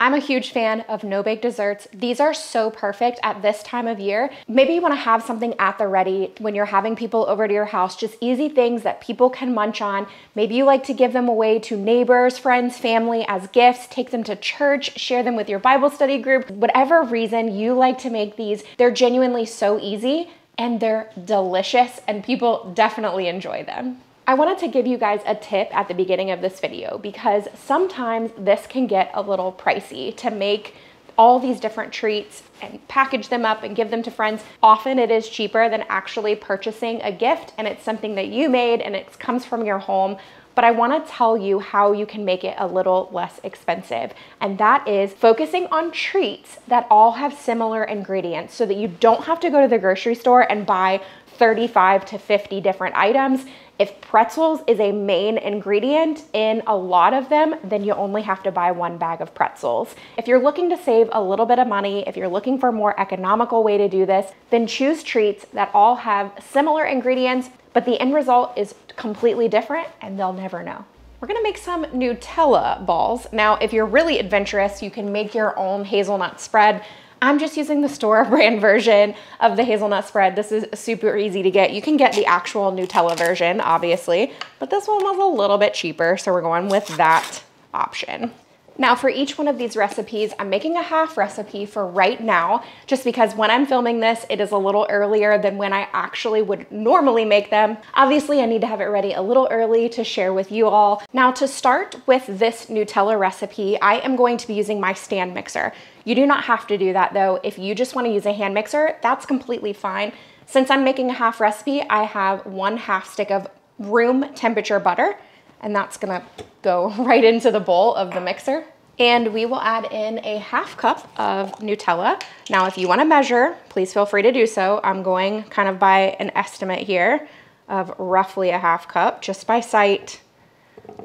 I'm a huge fan of no-bake desserts. These are so perfect at this time of year. Maybe you wanna have something at the ready when you're having people over to your house, just easy things that people can munch on. Maybe you like to give them away to neighbors, friends, family as gifts, take them to church, share them with your Bible study group. Whatever reason you like to make these, they're genuinely so easy and they're delicious and people definitely enjoy them. I wanted to give you guys a tip at the beginning of this video because sometimes this can get a little pricey to make all these different treats and package them up and give them to friends. Often it is cheaper than actually purchasing a gift and it's something that you made and it comes from your home. But I wanna tell you how you can make it a little less expensive. And that is focusing on treats that all have similar ingredients so that you don't have to go to the grocery store and buy 35 to 50 different items. If pretzels is a main ingredient in a lot of them, then you only have to buy one bag of pretzels. If you're looking to save a little bit of money, if you're looking for a more economical way to do this, then choose treats that all have similar ingredients, but the end result is completely different and they'll never know. We're gonna make some Nutella balls. Now, if you're really adventurous, you can make your own hazelnut spread. I'm just using the store brand version of the hazelnut spread. This is super easy to get. You can get the actual Nutella version, obviously, but this one was a little bit cheaper, so we're going with that option. Now for each one of these recipes, I'm making a half recipe for right now, just because when I'm filming this, it is a little earlier than when I actually would normally make them. Obviously, I need to have it ready a little early to share with you all. Now to start with this Nutella recipe, I am going to be using my stand mixer. You do not have to do that though. If you just wanna use a hand mixer, that's completely fine. Since I'm making a half recipe, I have 1/2 stick of room temperature butter, and that's gonna go right into the bowl of the mixer. And we will add in a 1/2 cup of Nutella. Now, if you wanna measure, please feel free to do so. I'm going kind of by an estimate here of roughly a 1/2 cup, just by sight.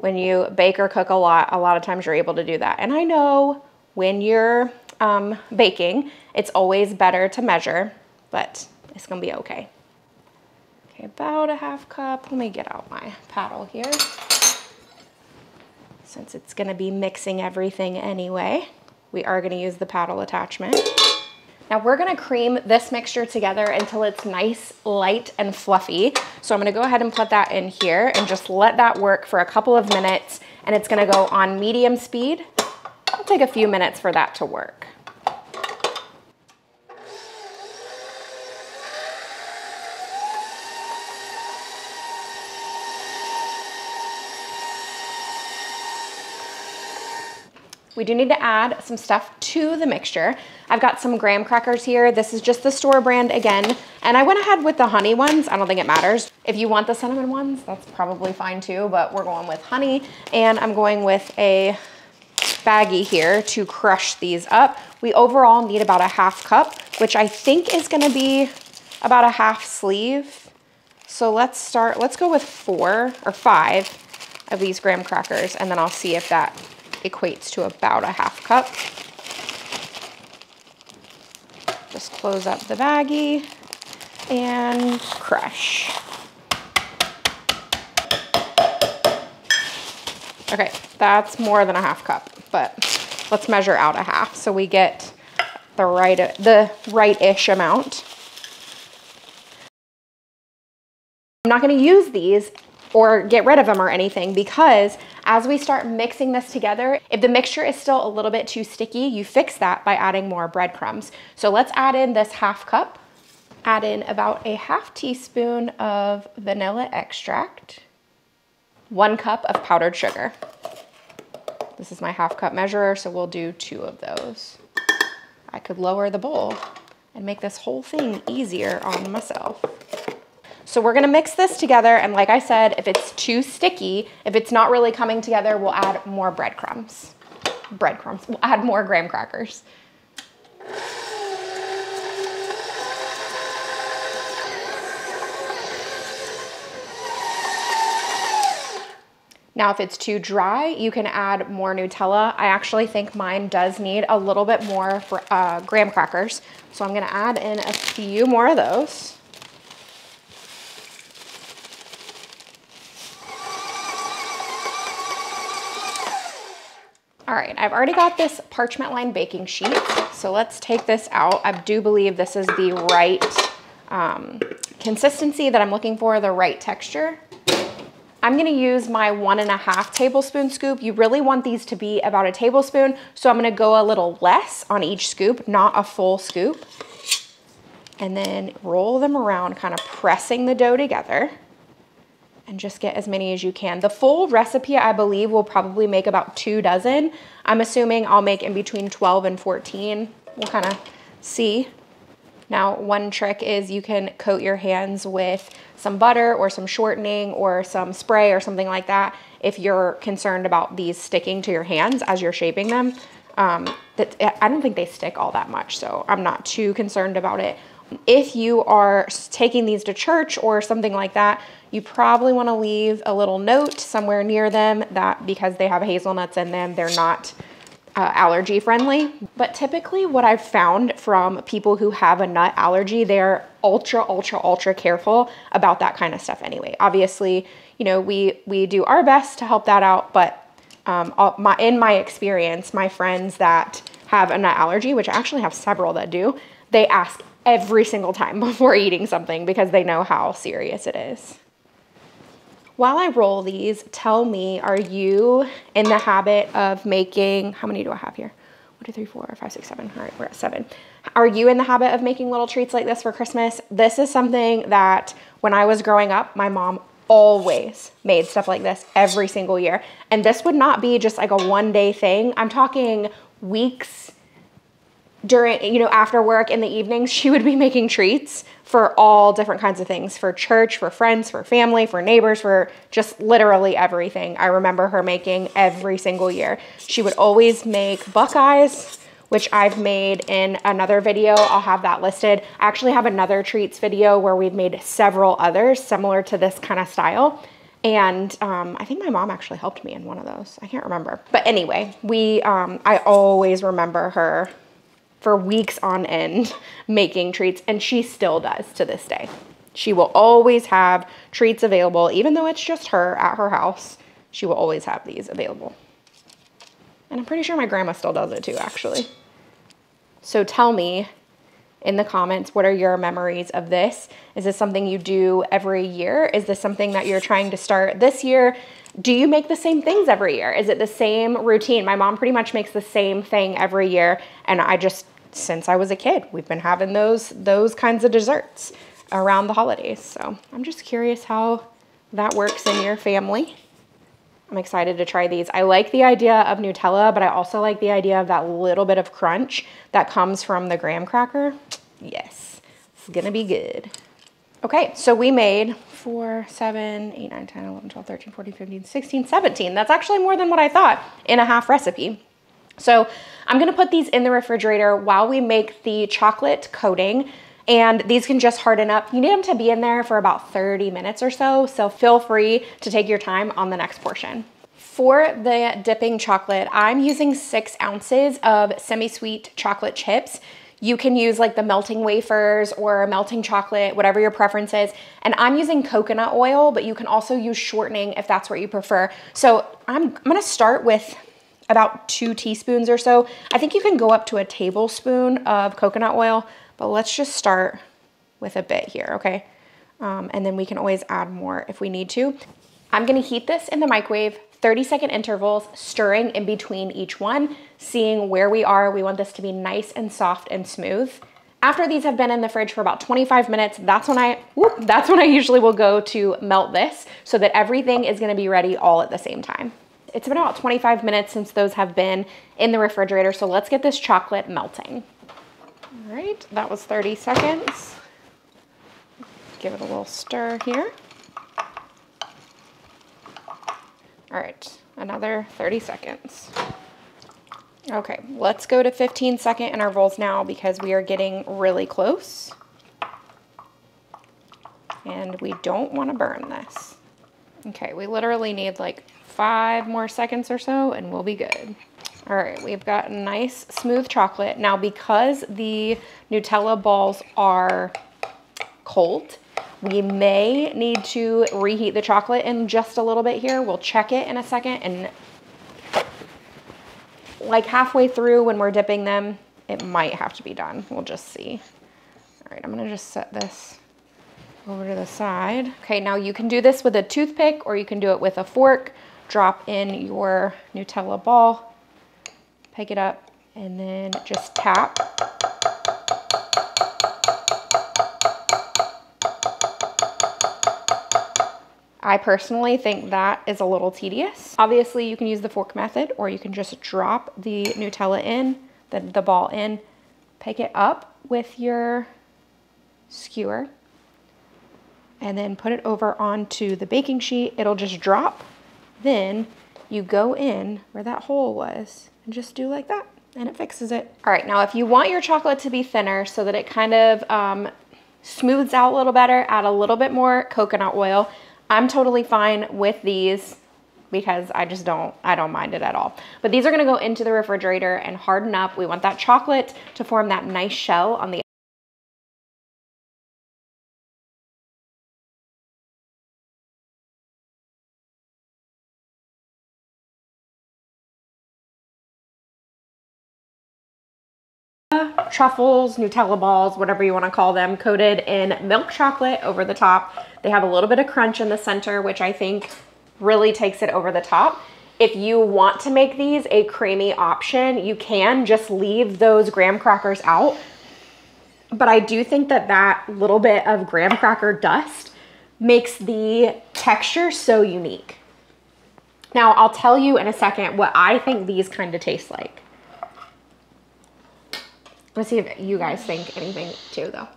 When you bake or cook a lot of times you're able to do that. And I know when you're baking, it's always better to measure, but it's gonna be okay. Okay, about a 1/2 cup. Let me get out my paddle here, since it's gonna be mixing everything anyway. We are gonna use the paddle attachment. Now we're gonna cream this mixture together until it's nice, light, and fluffy. So I'm gonna go ahead and put that in here and just let that work for a couple of minutes, and it's gonna go on medium speed. It'll take a few minutes for that to work. We do need to add some stuff to the mixture. I've got some graham crackers here. This is just the store brand again. And I went ahead with the honey ones. I don't think it matters. If you want the cinnamon ones, that's probably fine too, but we're going with honey. And I'm going with a baggie here to crush these up. We overall need about a 1/2 cup, which I think is gonna be about a 1/2 sleeve. So let's go with 4 or 5 of these graham crackers, and then I'll see if that equates to about a 1/2 cup. Just close up the baggie and crush. Okay, that's more than a 1/2 cup, but let's measure out a 1/2 so we get the right-ish amount. I'm not gonna use these or get rid of them or anything, because as we start mixing this together, if the mixture is still a little bit too sticky, you fix that by adding more breadcrumbs. So let's add in this 1/2 cup, add in about a 1/2 teaspoon of vanilla extract, 1 cup of powdered sugar. This is my 1/2 cup measurer, so we'll do 2 of those. I could lower the bowl and make this whole thing easier on myself. So we're gonna mix this together, and like I said, if it's too sticky, if it's not really coming together, we'll add more breadcrumbs. We'll add more graham crackers. Now, if it's too dry, you can add more Nutella. I actually think mine does need a little bit more for graham crackers. So I'm gonna add in a few more of those. All right, right, I've already got this parchment lined baking sheet. So let's take this out. I do believe this is the right consistency that I'm looking for, the right texture. I'm gonna use my 1.5 tablespoon scoop. You really want these to be about a tablespoon, so I'm gonna go a little less on each scoop, not a full scoop. And then roll them around, kind of pressing the dough together, and just get as many as you can. The full recipe, I believe, will probably make about 2 dozen. I'm assuming I'll make in between 12 and 14. We'll kind of see. Now, one trick is you can coat your hands with some butter or some shortening or some spray or something like that if you're concerned about these sticking to your hands as you're shaping them. I don't think they stick all that much, so I'm not too concerned about it. If you are taking these to church or something like that, you probably want to leave a little note somewhere near them that because they have hazelnuts in them, they're not allergy friendly. But typically what I've found from people who have a nut allergy, they're ultra careful about that kind of stuff anyway. Obviously, you know, we do our best to help that out, but in my experience, my friends that have a nut allergy, which I actually have several that do, they ask every single time before eating something because they know how serious it is. While I roll these, tell me, are you in the habit of making, how many do I have here? 1, 2, 3, 4, 5, 6, 7. All right, we're at 7. Are you in the habit of making little treats like this for Christmas? This is something that when I was growing up, my mom always made stuff like this every single year. And this would not be just like a one-day thing. I'm talking weeks during, you know, after work in the evenings, she would be making treats for all different kinds of things, for church, for friends, for family, for neighbors, for just literally everything. I remember her making every single year. She would always make Buckeyes, which I've made in another video. I'll have that listed. I actually have another treats video where we've made several others similar to this kind of style. And I think my mom actually helped me in one of those. I can't remember. But anyway, I always remember her for weeks on end making treats, and she still does to this day. She will always have treats available, even though it's just her at her house. She will always have these available. And I'm pretty sure my grandma still does it too, actually. So tell me in the comments, what are your memories of this? Is this something you do every year? Is this something that you're trying to start this year? Do you make the same things every year? Is it the same routine? My mom pretty much makes the same thing every year. And I just, since I was a kid, we've been having those kinds of desserts around the holidays. So I'm just curious how that works in your family. I'm excited to try these. I like the idea of Nutella, but I also like the idea of that little bit of crunch that comes from the graham cracker. Yes, it's gonna be good. Okay, so we made 4, 7, 8, 9, 10, 11, 12, 13, 14, 15, 16, 17. That's actually more than what I thought in a half recipe. So I'm gonna put these in the refrigerator while we make the chocolate coating, and these can just harden up. You need them to be in there for about 30 minutes or so, so feel free to take your time on the next portion. For the dipping chocolate, I'm using 6 ounces of semi-sweet chocolate chips. You can use like the melting wafers or melting chocolate, whatever your preference is. And I'm using coconut oil, but you can also use shortening if that's what you prefer. So I'm gonna start with about 2 teaspoons or so. I think you can go up to a tablespoon of coconut oil, but let's just start with a bit here, okay? And then we can always add more if we need to. I'm gonna heat this in the microwave, 30-second intervals, stirring in between each one, seeing where we are. We want this to be nice and soft and smooth. After these have been in the fridge for about 25 minutes, that's when I usually will go to melt this so that everything is gonna be ready all at the same time. It's been about 25 minutes since those have been in the refrigerator, so let's get this chocolate melting. All right, that was 30 seconds. Give it a little stir here. All right, another 30 seconds. Okay, let's go to 15-second intervals now because we are getting really close. And we don't want to burn this. Okay, we literally need like 5 more seconds or so and we'll be good. All right, we've got nice smooth chocolate. Now because the Nutella balls are cold, we may need to reheat the chocolate in just a little bit here. We'll check it in a second and like halfway through when we're dipping them, it might have to be done. We'll just see. All right, I'm gonna just set this over to the side. Okay, now you can do this with a toothpick or you can do it with a fork. Drop in your Nutella ball, pick it up, and then just tap. I personally think that is a little tedious. Obviously, you can use the fork method or you can just drop the Nutella in, the ball in, pick it up with your skewer, and then put it over onto the baking sheet. It'll just drop. Then you go in where that hole was and just do like that, and it fixes it. All right, now if you want your chocolate to be thinner so that it kind of smooths out a little better, add a little bit more coconut oil. I'm totally fine with these because I don't mind it at all. But these are gonna go into the refrigerator and harden up. We want that chocolate to form that nice shell on the truffles, Nutella balls, whatever you want to call them, coated in milk chocolate over the top. They have a little bit of crunch in the center, which I think really takes it over the top. If you want to make these a creamy option, you can just leave those graham crackers out. But I do think that that little bit of graham cracker dust makes the texture so unique. Now, I'll tell you in a second what I think these kind of taste like. Let's see if you guys think anything too, though.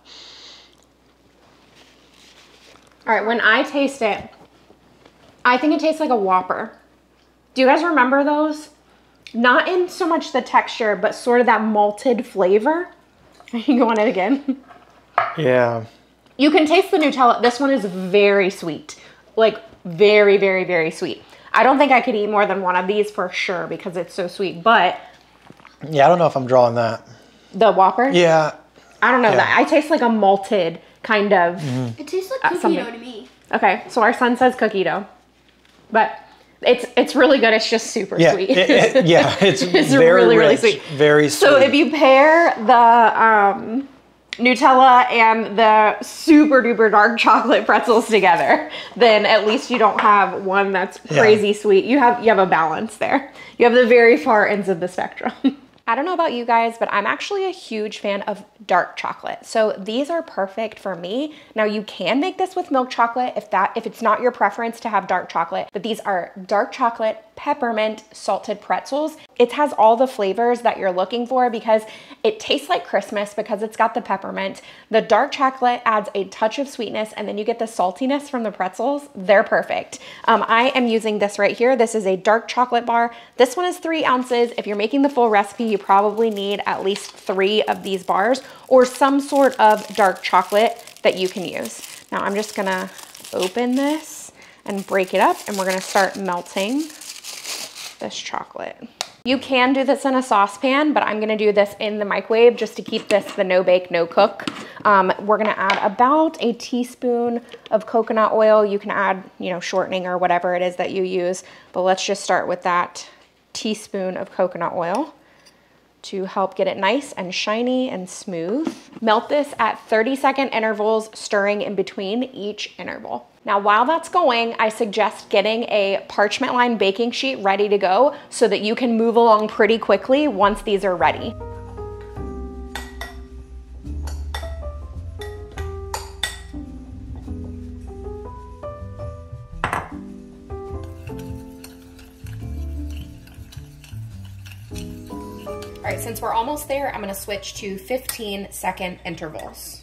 All right, when I taste it, I think it tastes like a Whopper. Do you guys remember those? Not in so much the texture, but sort of that malted flavor. You go on it again. Yeah. You can taste the Nutella. This one is very sweet. Like very, very, very sweet. I don't think I could eat more than one of these for sure because it's so sweet, but. Yeah, I don't know if I'm drawing that. The Whopper? Yeah. I don't know that. I taste like a malted kind of. It tastes like cookie dough to me. Okay, so our son says cookie dough, but it's really good. It's just super sweet. Yeah, it's it's very really, rich, really sweet. Very sweet. So if you pair the Nutella and the super duper dark chocolate pretzels together, then at least you don't have one that's crazy sweet. You have a balance there. You have the very far ends of the spectrum. I don't know about you guys, but I'm actually a huge fan of dark chocolate. So these are perfect for me. Now you can make this with milk chocolate if it's not your preference to have dark chocolate, but these are dark chocolate peppermint salted pretzels. It has all the flavors that you're looking for because it tastes like Christmas because it's got the peppermint. The dark chocolate adds a touch of sweetness and then you get the saltiness from the pretzels. They're perfect. I am using this right here. This is a dark chocolate bar. This one is 3 ounces. If you're making the full recipe, you probably need at least 3 of these bars or some sort of dark chocolate that you can use. Now I'm just gonna open this and break it up and we're gonna start melting this chocolate. You can do this in a saucepan, but I'm gonna do this in the microwave just to keep this the no bake, no cook. We're gonna add about a teaspoon of coconut oil. You can add, shortening or whatever it is that you use, but let's just start with that teaspoon of coconut oil to help get it nice and shiny and smooth. Melt this at 30-second intervals, stirring in between each interval. Now, while that's going, I suggest getting a parchment lined baking sheet ready to go so that you can move along pretty quickly once these are ready. All right, since we're almost there, I'm gonna switch to 15-second intervals.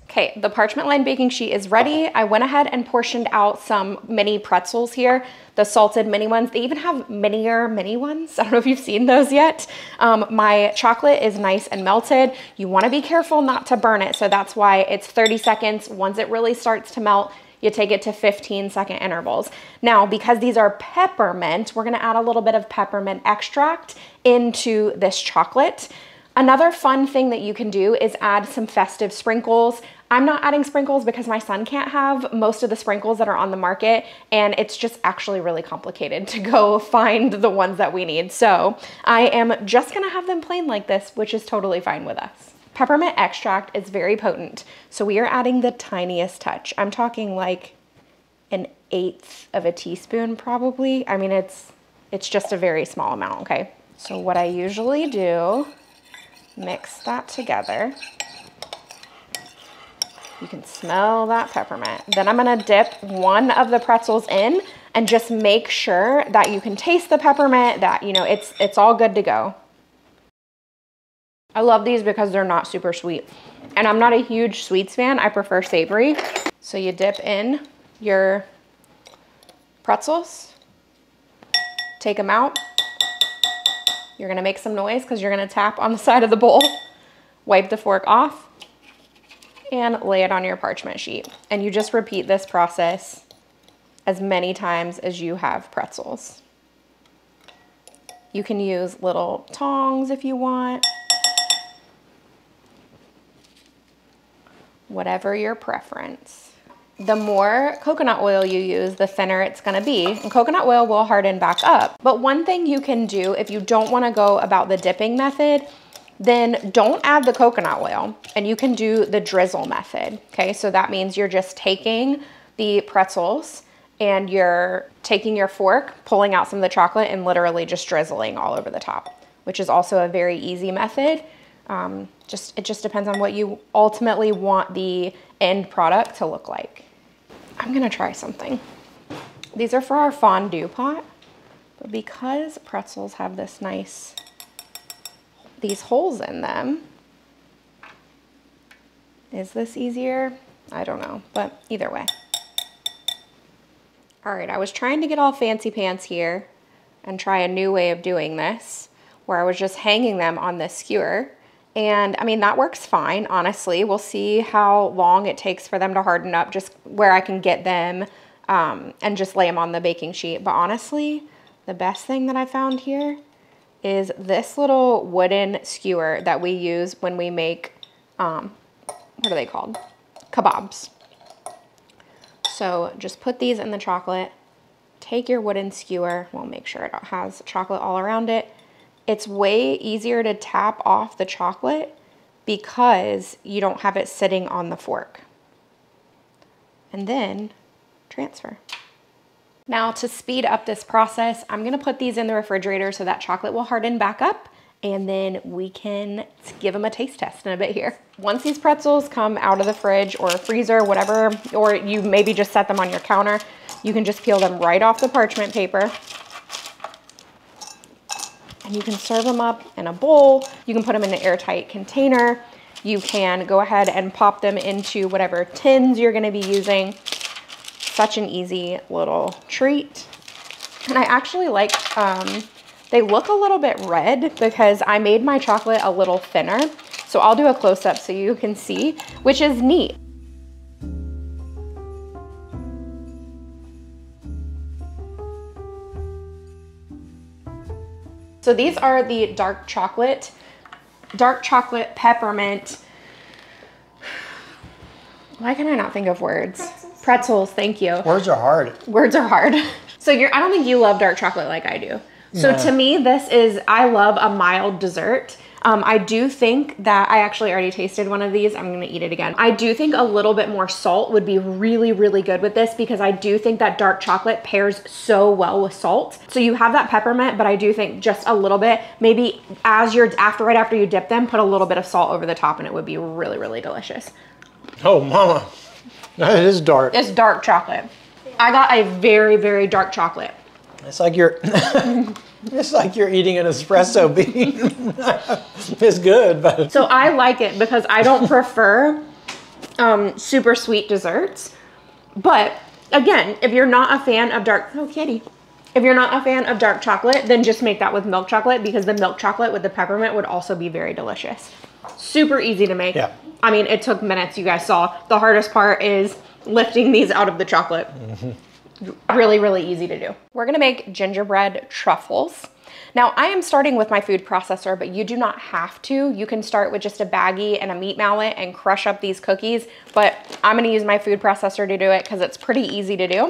Okay, the parchment lined baking sheet is ready. I went ahead and portioned out some mini pretzels here, the salted mini ones. They even have mini ones. I don't know if you've seen those yet. My chocolate is nice and melted. You wanna be careful not to burn it, so that's why it's 30 seconds. Once it really starts to melt, you take it to 15-second intervals. Now, because these are peppermint, we're gonna add a little bit of peppermint extract into this chocolate. Another fun thing that you can do is add some festive sprinkles. I'm not adding sprinkles because my son can't have most of the sprinkles that are on the market, and it's just actually really complicated to go find the ones that we need. So I am just gonna have them plain like this, which is totally fine with us. Peppermint extract is very potent, so we are adding the tiniest touch. I'm talking like an 1/8 of a teaspoon probably. I mean, it's just a very small amount, okay? So what I usually do, mix that together. You can smell that peppermint. Then I'm gonna dip one of the pretzels in and just make sure that you can taste the peppermint, that, you know, it's all good to go. I love these because they're not super sweet. And I'm not a huge sweets fan, I prefer savory. So you dip in your pretzels, take them out. You're gonna make some noise because you're gonna tap on the side of the bowl, wipe the fork off, and lay it on your parchment sheet. And you just repeat this process as many times as you have pretzels. You can use little tongs if you want. Whatever your preference. The more coconut oil you use, the thinner it's gonna be. And coconut oil will harden back up. But one thing you can do if you don't wanna go about the dipping method, then don't add the coconut oil and you can do the drizzle method, okay? So that means you're just taking the pretzels and you're taking your fork, pulling out some of the chocolate and literally just drizzling all over the top, which is also a very easy method. It just depends on what you ultimately want the end product to look like. I'm gonna try something. These are for our fondue pot, but because pretzels have this nice these holes in them. Is this easier? I don't know, but either way. All right, I was trying to get all fancy pants here and try a new way of doing this, where I was just hanging them on this skewer. And I mean, that works fine, honestly. We'll see how long it takes for them to harden up, just where I can get them and just lay them on the baking sheet. But honestly, the best thing that I found here is this little wooden skewer that we use when we make, what are they called? Kebabs. So just put these in the chocolate, take your wooden skewer, we'll make sure it has chocolate all around it. It's way easier to tap off the chocolate because you don't have it sitting on the fork. And then transfer. Now to speed up this process, I'm gonna put these in the refrigerator so that chocolate will harden back up, and then we can give them a taste test in a bit here. Once these pretzels come out of the fridge or freezer, whatever, or you maybe just set them on your counter, you can just peel them right off the parchment paper. And you can serve them up in a bowl. You can put them in an airtight container. You can go ahead and pop them into whatever tins you're gonna be using. Such an easy little treat. And I actually like, they look a little bit red because I made my chocolate a little thinner. So I'll do a close-up so you can see, which is neat. So these are the dark chocolate peppermint. Why can I not think of words? Pretzels, thank you. Words are hard. Words are hard. So I don't think you love dark chocolate like I do. So to me, I love a mild dessert. I do think that, I actually already tasted one of these. I'm gonna eat it again. I do think a little bit more salt would be really, really good with this because I do think that dark chocolate pairs so well with salt. So you have that peppermint, but I do think just a little bit, maybe right after you dip them, put a little bit of salt over the top and it would be really, really delicious. Oh, mama. That is dark. It's dark chocolate. I got a very, very dark chocolate. It's like you're it's like you're eating an espresso bean. It's good, but so I like it because I don't prefer super sweet desserts. But again, if you're not a fan of if you're not a fan of dark chocolate, then just make that with milk chocolate because the milk chocolate with the peppermint would also be very delicious. Super easy to make. Yeah. I mean, it took minutes, you guys saw. The hardest part is lifting these out of the chocolate. Really, really easy to do. We're gonna make gingerbread truffles. Now, I am starting with my food processor, but you do not have to. You can start with just a baggie and a meat mallet and crush up these cookies, but I'm gonna use my food processor to do it because it's pretty easy to do.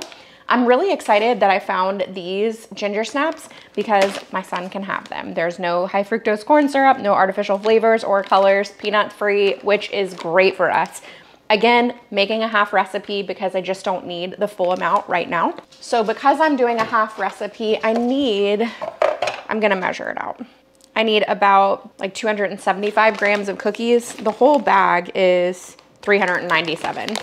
I'm really excited that I found these ginger snaps because my son can have them. There's no high fructose corn syrup, no artificial flavors or colors, peanut free, which is great for us. Again, making a half recipe because I just don't need the full amount right now. So because I'm doing a half recipe, I'm gonna measure it out. I need about like 275 grams of cookies. The whole bag is 397.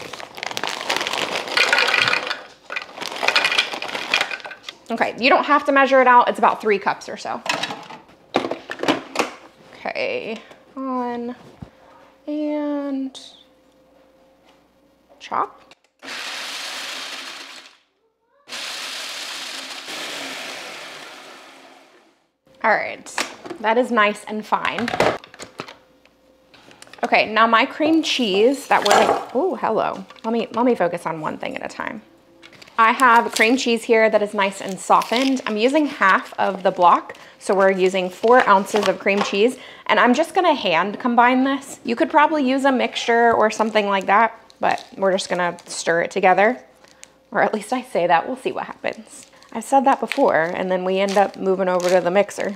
Okay, you don't have to measure it out. It's about 3 cups or so. Okay, on and chop. All right, that is nice and fine. Okay, now my cream cheese that we're, oh, hello. Let me focus on one thing at a time. I have cream cheese here that is nice and softened. I'm using half of the block, so we're using 4 ounces of cream cheese, and I'm just gonna hand combine this. You could probably use a mixture or something like that, but we're just gonna stir it together. Or at least I say that, we'll see what happens. I've said that before, and then we end up moving over to the mixer.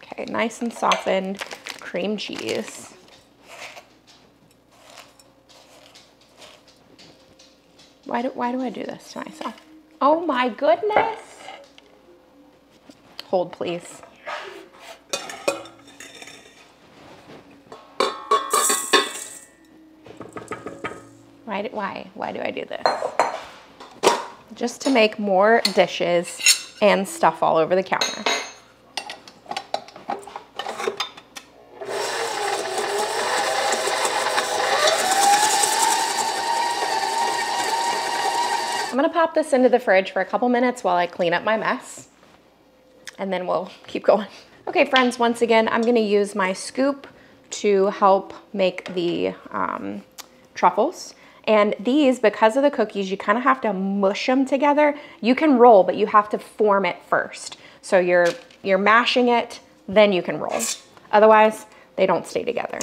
Okay, nice and softened cream cheese. Why do I do this to myself? Oh my goodness. Hold, please. Why do I do this? Just to make more dishes and stuff all over the counter. I'm gonna pop this into the fridge for a couple minutes while I clean up my mess, and then we'll keep going. Okay, friends, once again, I'm gonna use my scoop to help make the truffles. And these, because of the cookies, you kind of have to mush them together. You can roll, but you have to form it first. So you're mashing it, then you can roll. Otherwise, they don't stay together.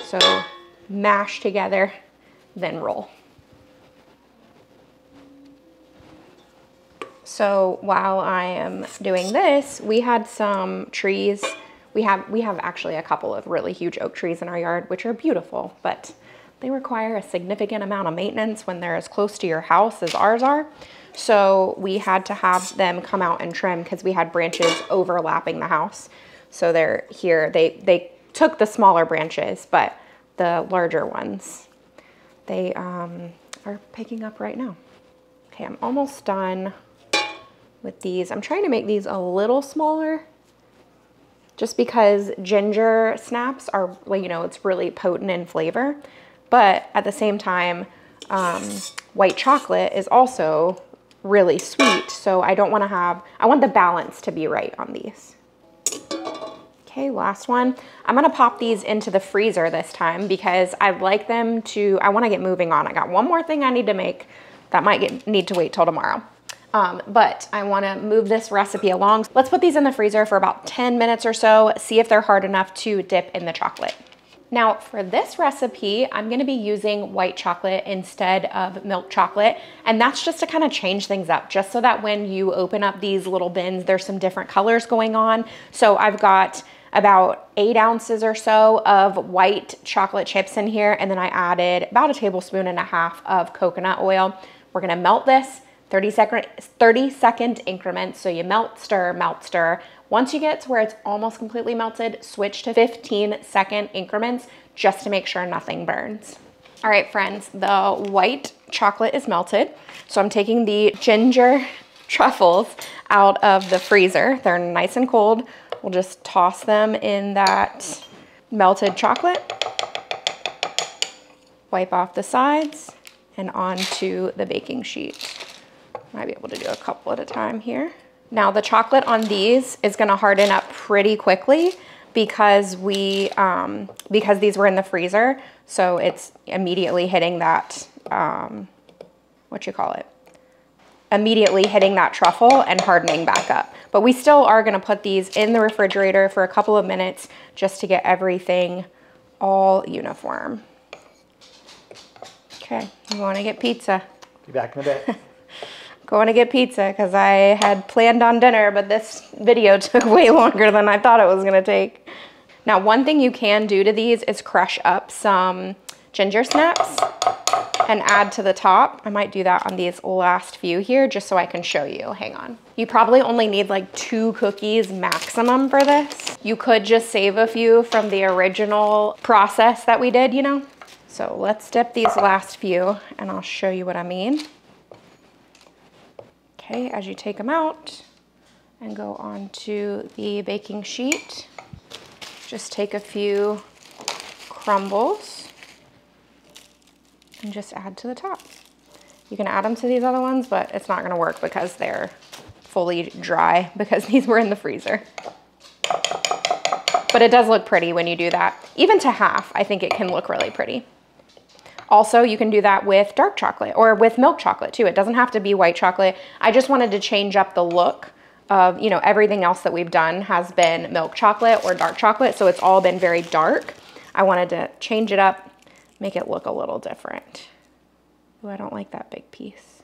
So mash together, then roll. So while I am doing this, we had some trees. We have actually a couple of really huge oak trees in our yard, which are beautiful, but they require a significant amount of maintenance when they're as close to your house as ours are. So we had to have them come out and trim because we had branches overlapping the house. So they're here. They took the smaller branches, but the larger ones, they are picking up right now. Okay, I'm almost done with these. I'm trying to make these a little smaller just because ginger snaps are, you know, it's really potent in flavor, but at the same time, white chocolate is also really sweet. So I want the balance to be right on these. Okay, last one. I'm gonna pop these into the freezer this time because I like them to, I wanna get moving on. I got one more thing I need to make that might need to wait till tomorrow. But I wanna move this recipe along. Let's put these in the freezer for about 10 minutes or so, see if they're hard enough to dip in the chocolate. Now for this recipe, I'm gonna be using white chocolate instead of milk chocolate. And that's just to kind of change things up, just so that when you open up these little bins, there's some different colors going on. So I've got about 8 ounces or so of white chocolate chips in here. And then I added about 1.5 tablespoons of coconut oil. We're gonna melt this 30-second increments. So you melt, stir. Once you get to where it's almost completely melted, switch to 15-second increments just to make sure nothing burns. All right, friends, the white chocolate is melted. So I'm taking the ginger truffles out of the freezer. They're nice and cold. We'll just toss them in that melted chocolate. Wipe off the sides and onto the baking sheet. Might be able to do a couple at a time here. Now the chocolate on these is gonna harden up pretty quickly because because these were in the freezer, so it's immediately hitting that, immediately hitting that truffle and hardening back up. But we still are gonna put these in the refrigerator for a couple of minutes just to get everything all uniform. Okay, you wanna get pizza. Be back in a bit. Going to get pizza because I had planned on dinner, but this video took way longer than I thought it was gonna take. Now, one thing you can do to these is crush up some ginger snaps and add to the top. I might do that on these last few here just so I can show you. Hang on. You probably only need like 2 cookies maximum for this. You could just save a few from the original process that we did, you know? So let's dip these last few and I'll show you what I mean. Okay, as you take them out and go onto the baking sheet, just take a few crumbles and just add to the top. You can add them to these other ones, but it's not gonna work because they're fully dry because these were in the freezer. But it does look pretty when you do that. Even to half, I think it can look really pretty. Also, you can do that with dark chocolate or with milk chocolate too. It doesn't have to be white chocolate. I just wanted to change up the look of, you know, everything else that we've done has been milk chocolate or dark chocolate, so it's all been very dark. I wanted to change it up, make it look a little different. Ooh, I don't like that big piece.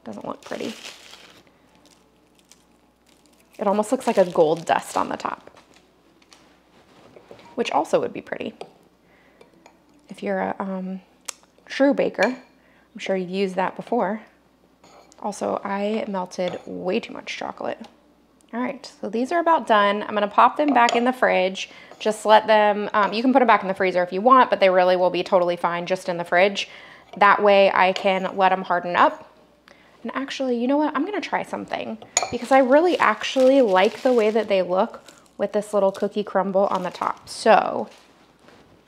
Doesn't look pretty. It almost looks like a gold dust on the top, which also would be pretty. If you're a true baker, I'm sure you've used that before. Also, I melted way too much chocolate. All right, so these are about done. I'm gonna pop them back in the fridge. Just let them, you can put them back in the freezer if you want, but they really will be totally fine just in the fridge. That way I can let them harden up. And actually, you know what? I'm gonna try something because I really actually like the way that they look with this little cookie crumble on the top. So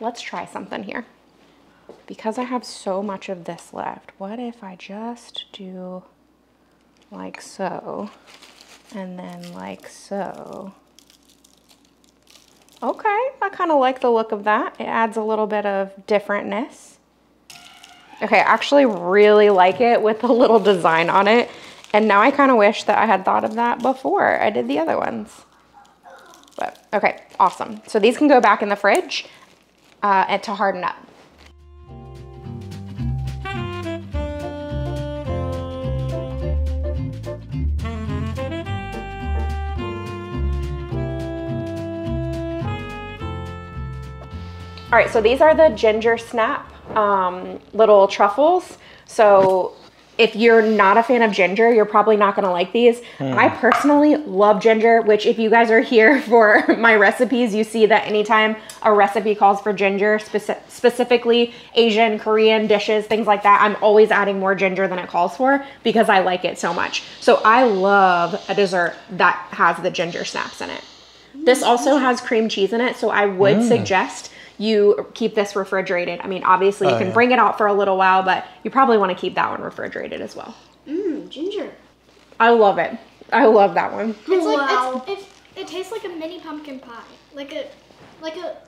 let's try something here. Because I have so much of this left, what if I just do like so, and then like so? Okay, I kind of like the look of that. It adds a little bit of differentness. Okay, I actually really like it with the little design on it. And now I kind of wish that I had thought of that before I did the other ones. But okay, awesome. So these can go back in the fridge and to harden up. All right, so these are the Gingersnap little truffles. So if you're not a fan of ginger, you're probably not gonna like these. I personally love ginger, which if you guys are here for my recipes, you see that anytime a recipe calls for ginger, specifically Asian, Korean dishes, things like that, I'm always adding more ginger than it calls for because I like it so much. So I love a dessert that has the ginger snaps in it. This also has cream cheese in it, so I would suggest you keep this refrigerated. I mean, obviously you can bring it out for a little while, but you probably want to keep that one refrigerated as well. Ginger. I love it. I love that one. It's like it tastes like a mini pumpkin pie, like a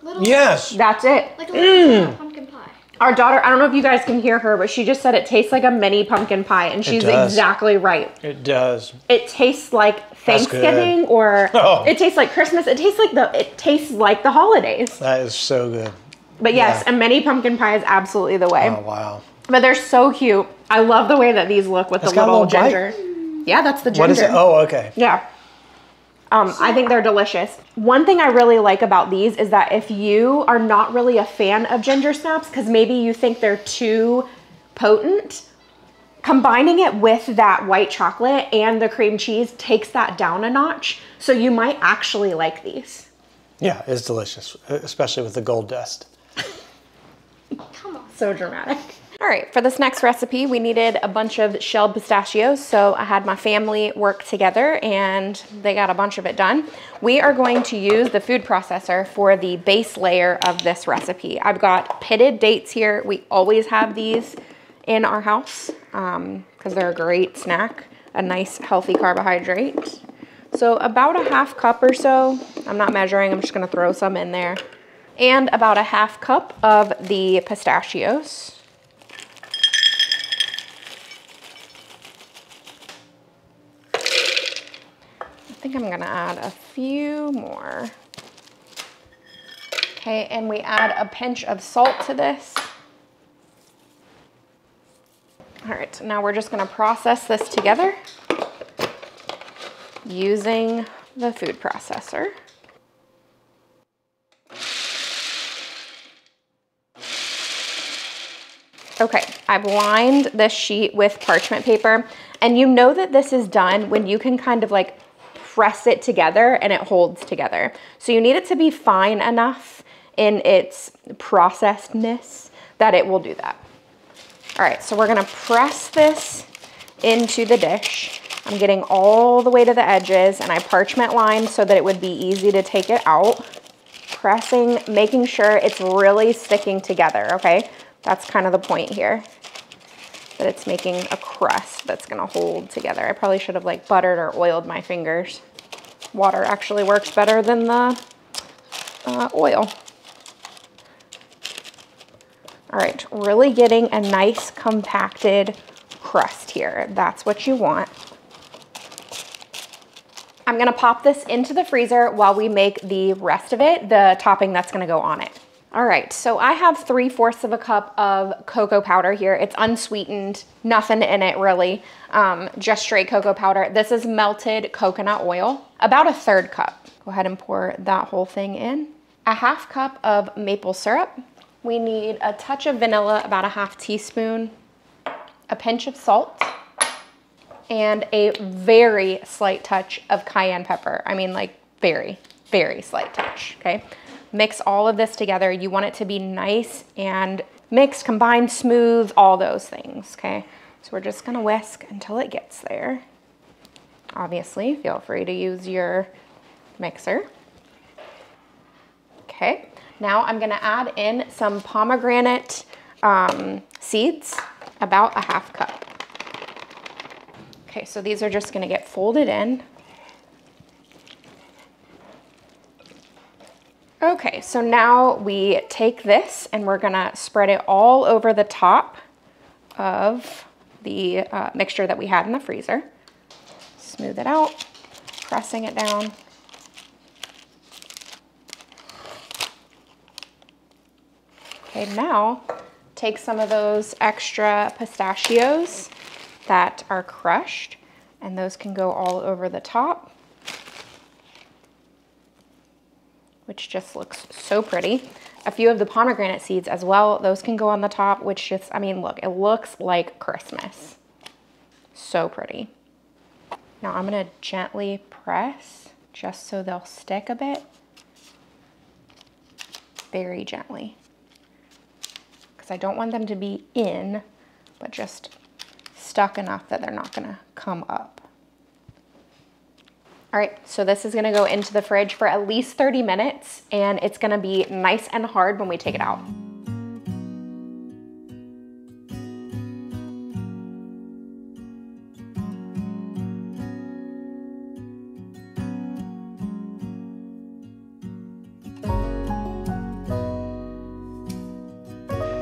little. Yes. That's it. Like a little pumpkin pie. Our daughter, I don't know if you guys can hear her, but she just said it tastes like a mini pumpkin pie, and she's exactly right. It does. It tastes like Thanksgiving, or it tastes like Christmas. It tastes like the holidays. That is so good. But yes, a mini pumpkin pie is absolutely the way. Oh, wow. But they're so cute. I love the way that these look with the little ginger. Yeah, that's the ginger. What is it? Oh, okay. Yeah. I think they're delicious. One thing I really like about these is that if you are not really a fan of ginger snaps, because maybe you think they're too potent, combining it with that white chocolate and the cream cheese takes that down a notch. So you might actually like these. Yeah, it's delicious, especially with the gold dust. Come on. So dramatic. All right, for this next recipe, we needed a bunch of shelled pistachios. So I had my family work together and they got a bunch of it done. We are going to use the food processor for the base layer of this recipe. I've got pitted dates here. We always have these in our house because they're a great snack, a nice healthy carbohydrate. So about a half cup or so. I'm not measuring, I'm just gonna throw some in there. And about a half cup of the pistachios. I think I'm gonna add a few more. Okay, and we add a pinch of salt to this. All right, now we're just gonna process this together using the food processor. Okay, I've lined this sheet with parchment paper, and you know that this is done when you can kind of like press it together and it holds together. So you need it to be fine enough in its processedness that it will do that. All right, so we're gonna press this into the dish. I'm getting all the way to the edges, and I parchment lined so that it would be easy to take it out. Pressing, making sure it's really sticking together, okay? That's kind of the point here, that it's making a crust that's gonna hold together. I probably should have like buttered or oiled my fingers. Water actually works better than the oil. All right, really getting a nice compacted crust here. That's what you want. I'm gonna pop this into the freezer while we make the rest of it, the topping that's gonna go on it. All right, so I have 3/4 of a cup of cocoa powder here. It's unsweetened, nothing in it really, just straight cocoa powder. This is melted coconut oil, about 1/3 cup. Go ahead and pour that whole thing in. A 1/2 cup of maple syrup. We need a touch of vanilla, about a 1/2 teaspoon, a pinch of salt, and a very slight touch of cayenne pepper. I mean like very, very slight touch, okay? Mix all of this together. You want it to be nice and mixed, combined, smooth, all those things, okay? So we're just gonna whisk until it gets there. Obviously, feel free to use your mixer. Okay, now I'm gonna add in some pomegranate seeds, about a 1/2 cup. Okay, so these are just gonna get folded in. Okay, so now we take this and we're gonna spread it all over the top of the mixture that we had in the freezer. Smooth it out, pressing it down. Okay, now take some of those extra pistachios that are crushed, and those can go all over the top, which just looks so pretty. A few of the pomegranate seeds as well, those can go on the top, which just, I mean, look, it looks like Christmas. So pretty. Now I'm gonna gently press just so they'll stick a bit. Very gently. Because I don't want them to be in, but just stuck enough that they're not gonna come up. All right, so this is gonna go into the fridge for at least 30 minutes, and it's gonna be nice and hard when we take it out.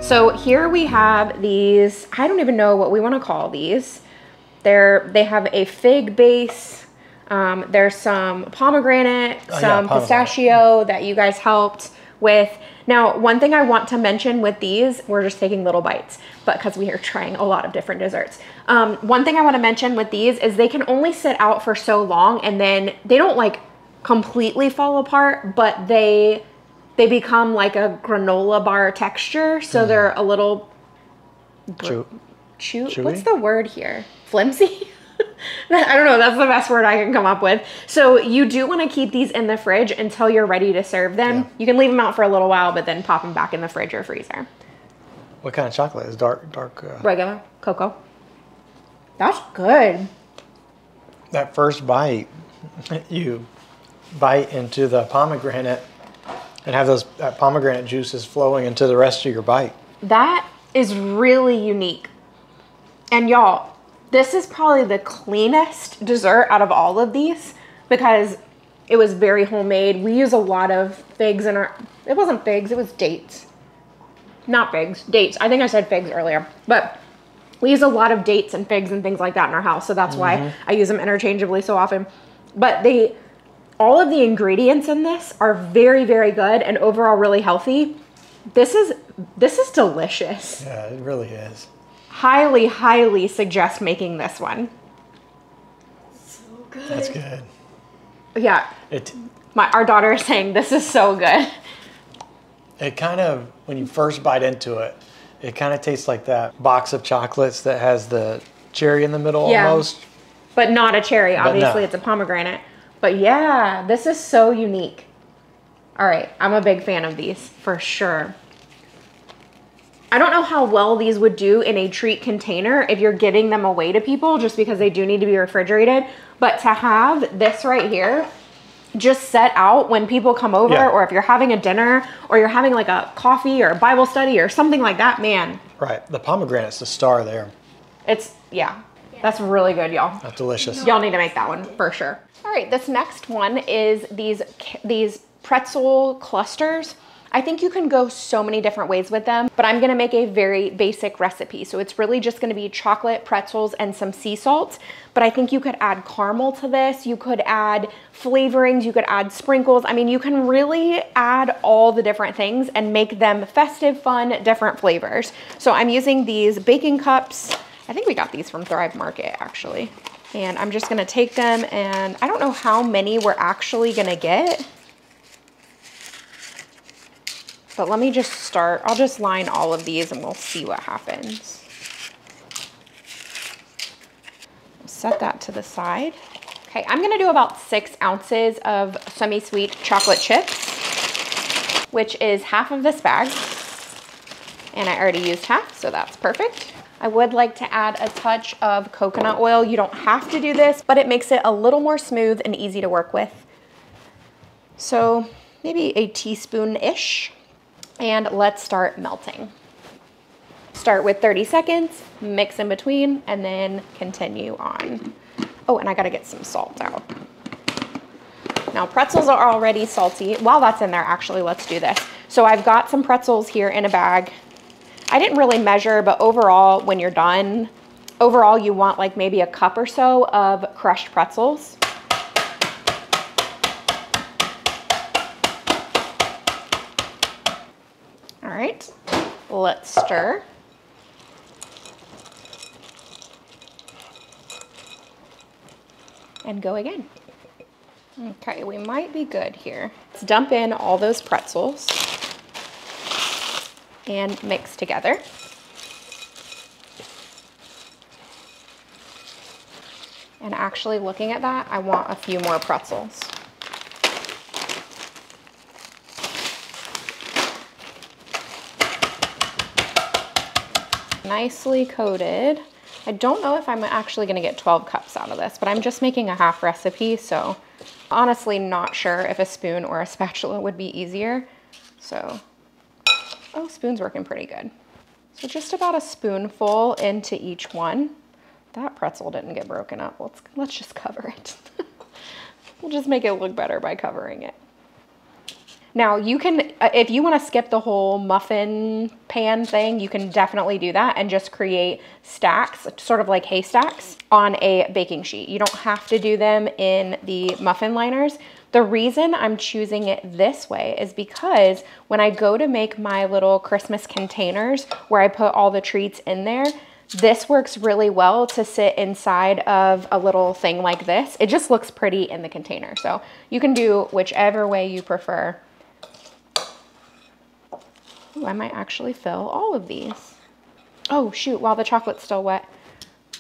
So here we have these, I don't even know what we wanna call these. They have a fig base. There's some pomegranate, some pistachio that you guys helped with. Now, one thing I want to mention with these, we're just taking little bites, but because we are trying a lot of different desserts. One thing I want to mention with these is they can only sit out for so long, and then they don't like completely fall apart, but they become like a granola bar texture. So they're a little chewy. What's the word here? Flimsy? I don't know, that's the best word I can come up with. So you do want to keep these in the fridge until you're ready to serve them. Yeah. You can leave them out for a little while, but then pop them back in the fridge or freezer. What kind of chocolate is dark? Regular cocoa. That's good. That first bite, you bite into the pomegranate and have that pomegranate juices flowing into the rest of your bite. That is really unique. And y'all, this is probably the cleanest dessert out of all of these. because it was very homemade. We use a lot of figs in our, it wasn't figs, it was dates. Not figs, dates. I think I said figs earlier, but we use a lot of dates and figs and things like that in our house. So that's why I use them interchangeably so often. But all of the ingredients in this are very, very good and overall really healthy. This is delicious. Yeah, it really is. Highly, highly suggest making this one. So good. That's good. Yeah. Our daughter is saying this is so good. It kind of, when you first bite into it, it kind of tastes like that box of chocolates that has the cherry in the middle almost. But not a cherry, obviously. No. It's a pomegranate. But yeah, this is so unique. All right, I'm a big fan of these for sure. I don't know how well these would do in a treat container if you're giving them away to people, just because they do need to be refrigerated. But to have this right here just set out when people come over, or if you're having a dinner, or you're having like a coffee or a Bible study or something like that, man. Right, the pomegranate's the star there. It's, that's really good, y'all. That's delicious. Y'all need to make that one for sure. All right, this next one is these pretzel clusters. I think you can go so many different ways with them, but I'm gonna make a very basic recipe. So it's really just gonna be chocolate, pretzels, and some sea salt. But I think you could add caramel to this. You could add flavorings, you could add sprinkles. I mean, you can really add all the different things and make them festive, fun, different flavors. So I'm using these baking cups. I think we got these from Thrive Market actually. And I'm just gonna take them, and I don't know how many we're actually gonna get. But let me just start. I'll just line all of these and we'll see what happens. Set that to the side. Okay, I'm gonna do about 6 ounces of semi-sweet chocolate chips, which is half of this bag. And I already used half, so that's perfect. I would like to add a touch of coconut oil. You don't have to do this, but it makes it a little more smooth and easy to work with. So maybe a teaspoon-ish. And let's start melting. Start with 30 seconds, mix in between, and then continue on. Oh, and I gotta get some salt out. Now pretzels are already salty. While that's in there, actually, let's do this. So I've got some pretzels here in a bag. I didn't really measure, but overall, when you're done, overall you want like maybe a cup or so of crushed pretzels. All right, let's stir. And go again. Okay, we might be good here. Let's dump in all those pretzels and mix together. And actually looking at that, I want a few more pretzels. Nicely coated. I don't know if I'm actually gonna get 12 cups out of this, but I'm just making a half recipe, so honestly not sure if a spoon or a spatula would be easier. So, oh, spoon's working pretty good. So just about a spoonful into each one. That pretzel didn't get broken up. Let's just cover it. We'll just make it look better by covering it. Now you can, if you want to skip the whole muffin pan thing, you can definitely do that and just create stacks, sort of like haystacks, on a baking sheet. You don't have to do them in the muffin liners. The reason I'm choosing it this way is because when I go to make my little Christmas containers where I put all the treats in there, this works really well to sit inside of a little thing like this. It just looks pretty in the container. So you can do whichever way you prefer. Ooh, I might actually fill all of these. Oh shoot, while the chocolate's still wet,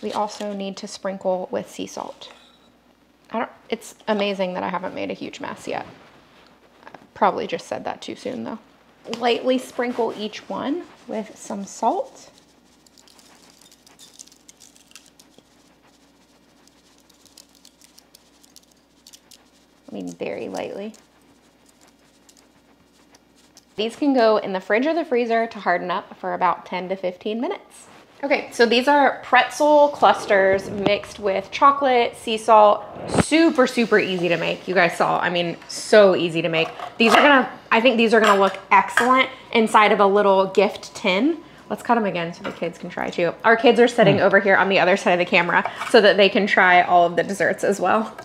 we also need to sprinkle with sea salt. It's amazing that I haven't made a huge mess yet. Probably just said that too soon though. Lightly sprinkle each one with some salt. I mean, very lightly. These can go in the fridge or the freezer to harden up for about 10 to 15 minutes. Okay, so these are pretzel clusters mixed with chocolate, sea salt. Super, super easy to make. You guys saw, I mean, so easy to make. These are gonna, I think these are gonna look excellent inside of a little gift tin. Let's cut them again so the kids can try too. Our kids are sitting over here on the other side of the camera so that they can try all of the desserts as well.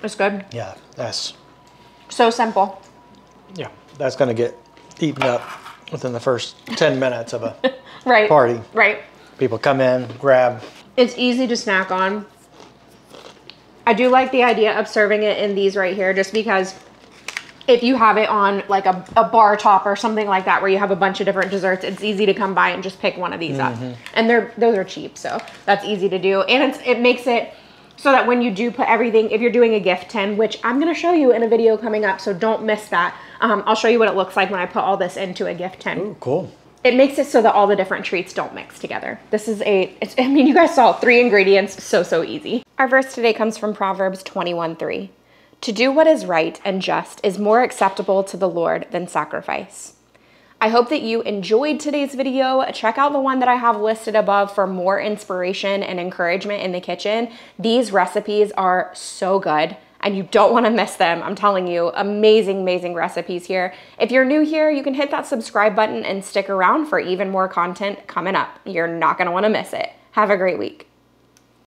It's good. Yeah, that's... So simple. Yeah, that's gonna get eaten up within the first 10 minutes of a Right. party. Right. People come in, grab. It's easy to snack on. I do like the idea of serving it in these right here just because if you have it on like a bar top or something like that where you have a bunch of different desserts, it's easy to come by and just pick one of these up. And those are cheap, so that's easy to do. And it makes it so that when you do put everything, if you're doing a gift tin, which I'm gonna show you in a video coming up, so don't miss that. I'll show you what it looks like when I put all this into a gift tin. Ooh, cool. It makes it so that all the different treats don't mix together. This is I mean, you guys saw 3 ingredients, so easy. Our verse today comes from Proverbs 21:3. To do what is right and just is more acceptable to the Lord than sacrifice. I hope that you enjoyed today's video. Check out the one that I have listed above for more inspiration and encouragement in the kitchen. These recipes are so good and you don't want to miss them. I'm telling you, amazing, amazing recipes here. If you're new here, you can hit that subscribe button and stick around for even more content coming up. You're not going to want to miss it. Have a great week.